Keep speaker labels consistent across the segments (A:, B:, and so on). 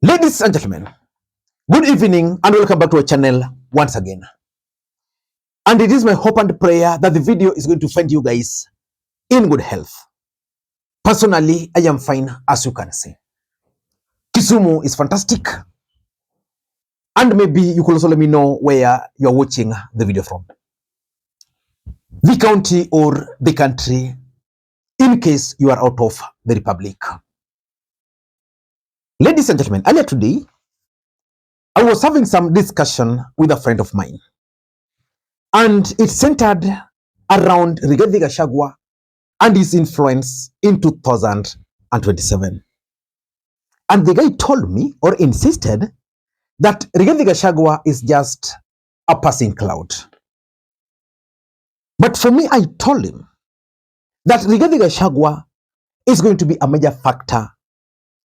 A: Ladies and gentlemen, good evening and welcome back to our channel once again. And it is my hope and prayer that the video is going to find you guys in good health. Personally, I am fine, as you can see. Kisumu is fantastic. And maybe you could also let me know where you are watching the video from. The county or the country, in case you are out of the republic. Ladies and gentlemen, earlier today, I was having some discussion with a friend of mine. And it centered around Rigathi Gachagua and his influence in 2027. And the guy told me or insisted that Rigathi Gachagua is just a passing cloud. But for me, I told him that Rigathi Gachagua is going to be a major factor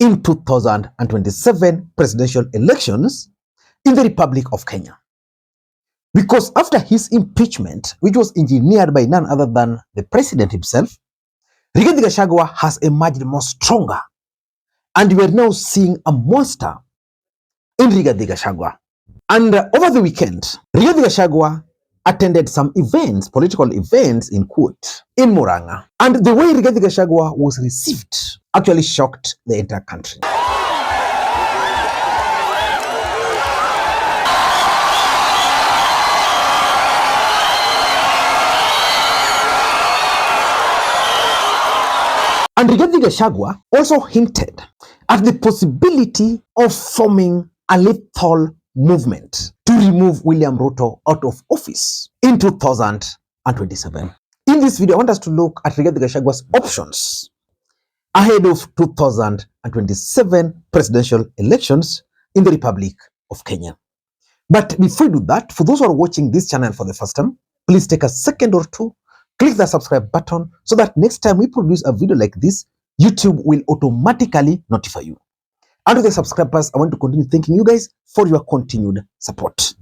A: in 2027 presidential elections in the Republic of Kenya. Because after his impeachment, which was engineered by none other than the president himself, Rigathi Gachagua has emerged more stronger. And we are now seeing a monster in Rigathi Gachagua. And over the weekend, Rigathi Gachagua attended some events, political events in quote, in Murang'a. And the way Rigathi Gachagua was received actually shocked the entire country. And Rigathi Gachagua also hinted at the possibility of forming a lethal movement to remove William Ruto out of office in 2027. In this video, I want us to look at Rigathi Gachagua's options ahead of 2027 presidential elections in the Republic of Kenya. But before we do that, for those who are watching this channel for the first time, please take a second or two, click the subscribe button so that next time we produce a video like this, YouTube will automatically notify you. And to the subscribers, I want to continue thanking you guys for your continued support.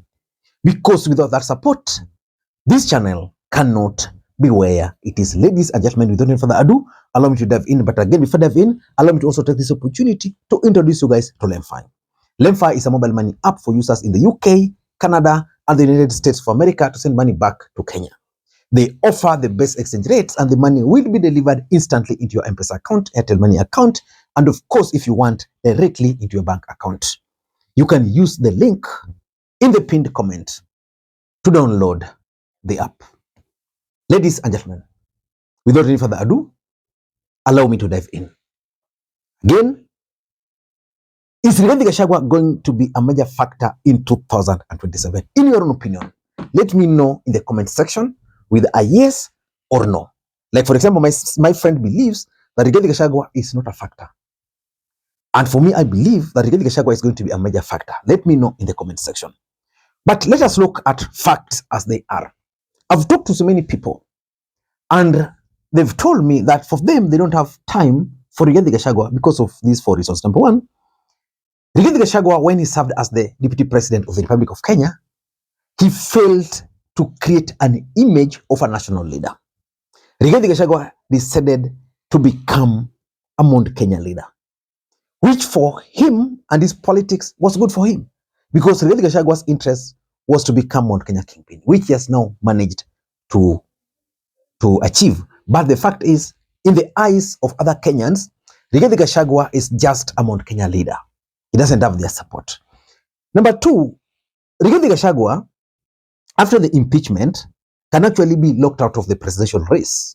A: Because without that support, this channel cannot be where it is. Ladies and gentlemen, without any further ado, allow me to dive in. But again, before I dive in, allow me to also take this opportunity to introduce you guys to LemFi. LemFi is a mobile money app for users in the UK, Canada, and the United States of America to send money back to Kenya. They offer the best exchange rates and the money will be delivered instantly into your Mpesa account, Airtel Money account, and of course, if you want, directly into your bank account. You can use the link in the pinned comment to download the app. Ladies and gentlemen, without any further ado, allow me to dive in. Again, is Rigathi Gachagua going to be a major factor in 2027? In your own opinion, let me know in the comment section with a yes or no. Like for example, my friend believes that Rigathi Gachagua is not a factor. And for me, I believe that Rigathi Gachagua is going to be a major factor. Let me know in the comment section. But let us look at facts as they are. I've talked to so many people and they've told me that for them, they don't have time for Rigathi Gachagua because of these four reasons. Number one, Rigathi Gachagua, when he served as the deputy president of the Republic of Kenya, he failed to create an image of a national leader. Rigathi Gachagua decided to become a Mount Kenya leader, which for him and his politics was good for him because Rigathi Gachagua's interest was to become Mount Kenya kingpin, which he has now managed to achieve. But the fact is, in the eyes of other Kenyans, Rigathi Gachagua is just a Mount Kenya leader. He doesn't have their support. Number two, Rigathi Gachagua, after the impeachment, can actually be locked out of the presidential race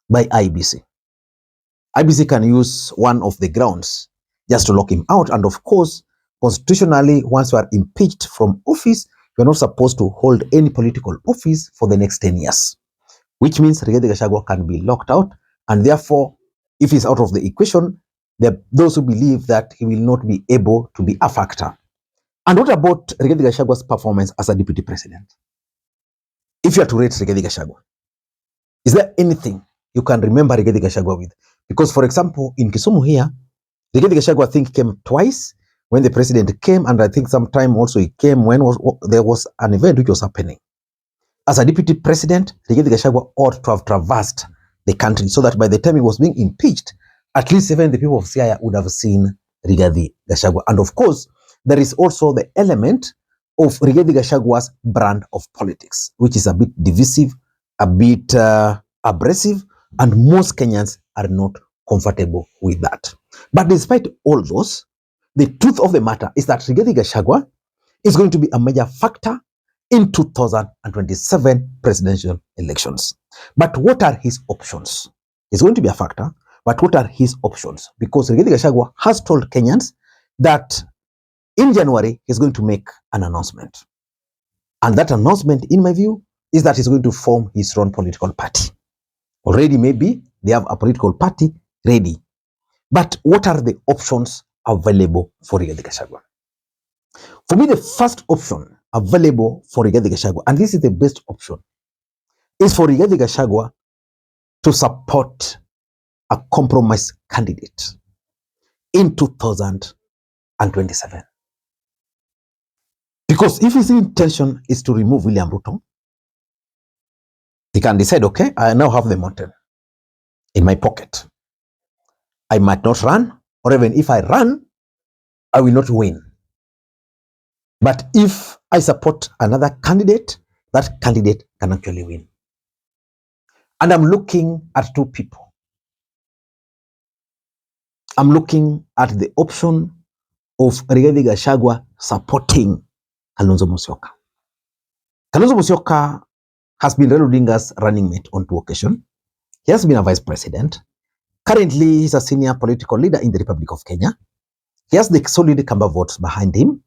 A: by IEBC. IEBC can use one of the grounds just to lock him out. And of course, constitutionally, once you are impeached from office, you're not supposed to hold any political office for the next 10 years, which means Rigathi Gachagua can be locked out. And therefore, if he's out of the equation, there are those who believe that he will not be able to be a factor. And what about Rigathi Gachagua's performance as a deputy president? If you are to rate Rigathi Gachagua, is there anything you can remember Rigathi Gachagua with? Because, for example, in Kisumu here, Rigathi Gachagua, I think, came twice when the president came, and I think sometime also he came when there was an event which was happening. As a deputy president, Rigathi Gachagua ought to have traversed the country so that by the time he was being impeached, at least even the people of Siaya would have seen Rigathi Gachagua. And of course, there is also the element of Rigathi Gachagua's brand of politics, which is a bit divisive, a bit abrasive, and most Kenyans are not comfortable with that. But despite all those, the truth of the matter is that Rigathi Gachagua is going to be a major factor in 2027 presidential elections. But what are his options? He's going to be a factor, but what are his options? Because Rigathi Gachagua has told Kenyans that in January, he's going to make an announcement. And that announcement, in my view, is that he's going to form his own political party. Already, maybe they have a political party ready. But what are the options available for Rigathi Gachagua? For me, the first option available for Rigathi Gachagua, and this is the best option, is for Rigathi Gachagua to support a compromise candidate in 2027. Because if his intention is to remove William Ruto, he can decide, okay, I now have the mountain in my pocket. I might not run, or even if I run, I will not win. But if I support another candidate, that candidate can actually win. And I'm looking at two people. I'm looking at the option of Rigathi Gachagua supporting Kalonzo Musyoka. Kalonzo Musyoka has been Raila Odinga's running mate on two occasions. He has been a vice president. Currently, he's a senior political leader in the Republic of Kenya. He has the solid Kamba votes behind him.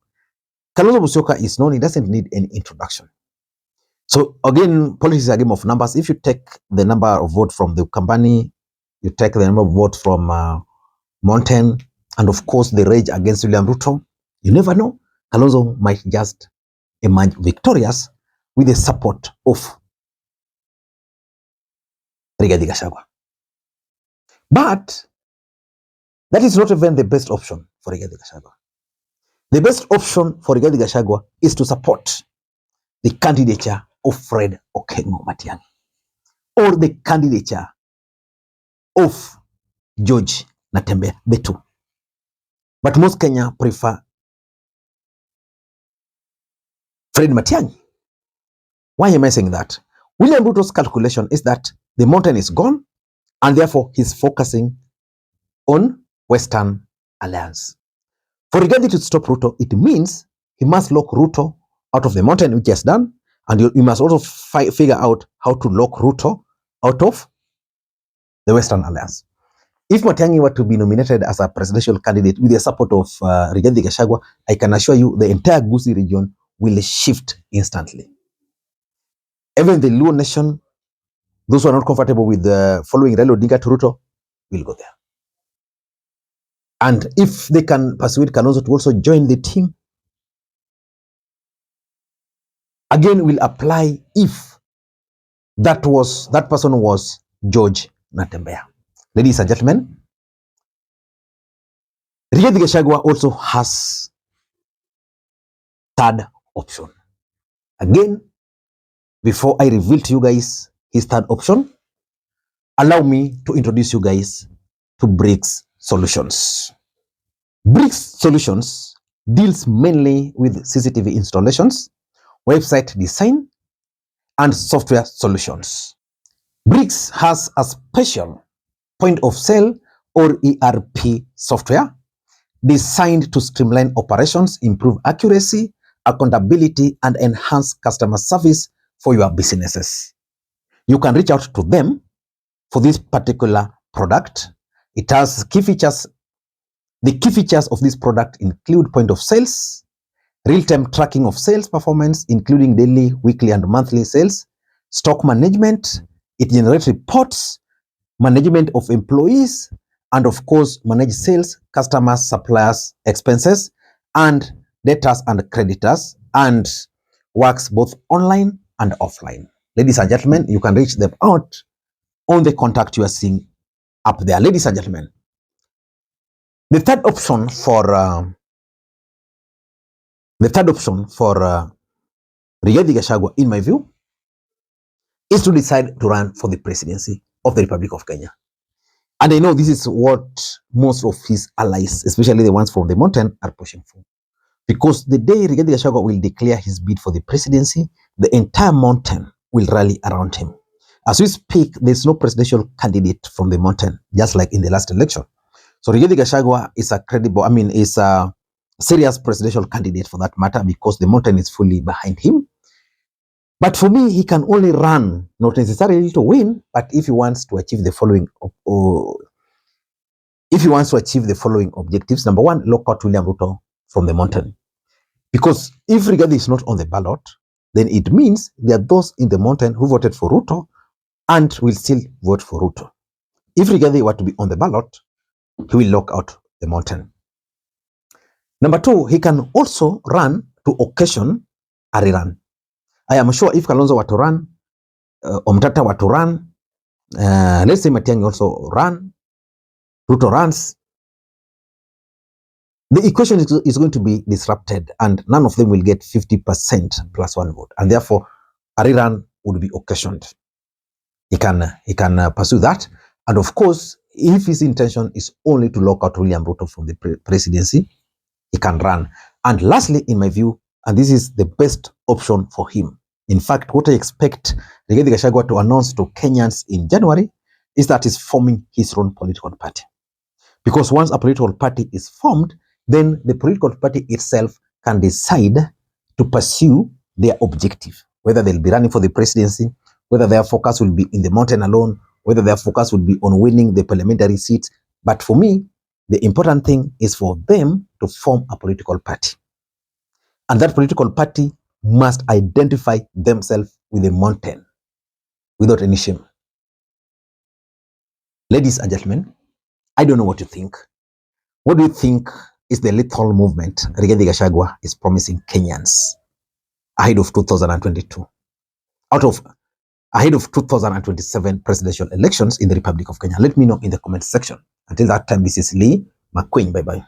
A: Kalonzo Musyoka is known, he doesn't need any introduction. So again, politics is a game of numbers. If you take the number of votes from the Kambani, you take the number of votes from Mountain, and of course the rage against William Ruto, you never know. Kalonzo might just emerge victorious with the support of Rigathi Gachagua. But that is not even the best option for Rigathi Gachagua. The best option for Rigathi Gachagua is to support the candidature of Fred Okengo Matiang'i or the candidature of George Natembeya, the two. But most Kenya prefer Fred Matiang'i. Why am I saying that? William Ruto's calculation is that the mountain is gone and therefore he's focusing on Western Alliance. For Rigathi to stop Ruto, it means he must lock Ruto out of the mountain, which he has done, and you must also figure out how to lock Ruto out of the Western Alliance. If Matiang'i were to be nominated as a presidential candidate with the support of Rigathi Gachagua, I can assure you the entire Gusii region will shift instantly. Even the Luo nation, those who are not comfortable with following Raila Odinga to Ruto, will go there. And if they can persuade Kalonzo to also join the team, again will apply if that person was George Natembeya. Ladies and gentlemen, Rigathi Gachagua also has third option. Again, before I reveal to you guys his third option, allow me to introduce you guys to BRICS Solutions. BRICS Solutions deals mainly with CCTV installations, website design, and software solutions. BRICS has a special point of sale or ERP software designed to streamline operations, improve accuracy, accountability, and enhance customer service for your businesses. You can reach out to them for this particular product. It has key features. The key features of this product include point of sales, real-time tracking of sales performance, including daily, weekly, and monthly sales, stock management. It generates reports, management of employees, and of course, manage sales, customers, suppliers, expenses, and debtors and creditors, and works both online and offline. Ladies and gentlemen, you can reach them out on the contact you are seeing up there. Ladies and gentlemen, the third option for Rigathi Gachagua, in my view, is to decide to run for the presidency of the Republic of Kenya. And I know this is what most of his allies, especially the ones from the mountain, are pushing for. Because the day Rigathi Gachagua will declare his bid for the presidency, the entire mountain will rally around him. As we speak, there's no presidential candidate from the mountain, just like in the last election. So Rigathi Gachagua is a credible, is a serious presidential candidate for that matter, because the mountain is fully behind him. But for me, he can only run, not necessarily to win, but if he wants to achieve the following, objectives. Number one, lock out William Ruto from the mountain. Because if Rigathi is not on the ballot, then it means there are those in the mountain who voted for Ruto and will still vote for Ruto. If Rigathi were to be on the ballot, he will lock out the mountain. Number two, he can also run to occasion a rerun. I am sure if Kalonzo were to run, Omtata were to run, let's say Matiang'i also run, Ruto runs, the equation is going to be disrupted and none of them will get 50% plus one vote. And therefore, a rerun would be occasioned. He can pursue that. And of course, if his intention is only to lock out William Ruto from the presidency, he can run. And lastly, in my view, and this is the best option for him. In fact, what I expect Rigathi Gachagua to announce to Kenyans in January is that he's forming his own political party. Because once a political party is formed, then the political party itself can decide to pursue their objective, whether they'll be running for the presidency, whether their focus will be in the mountain alone, whether their focus will be on winning the parliamentary seats. But for me, the important thing is for them to form a political party. And that political party must identify themselves with the mountain without any shame. Ladies and gentlemen, I don't know what you think. What do you think is the lethal movement Rigathi Gachagua is promising Kenyans ahead of 2022? Ahead of 2027 presidential elections in the Republic of Kenya? Let me know in the comment section. Until that time, this is Lee Makwiny. Bye-bye.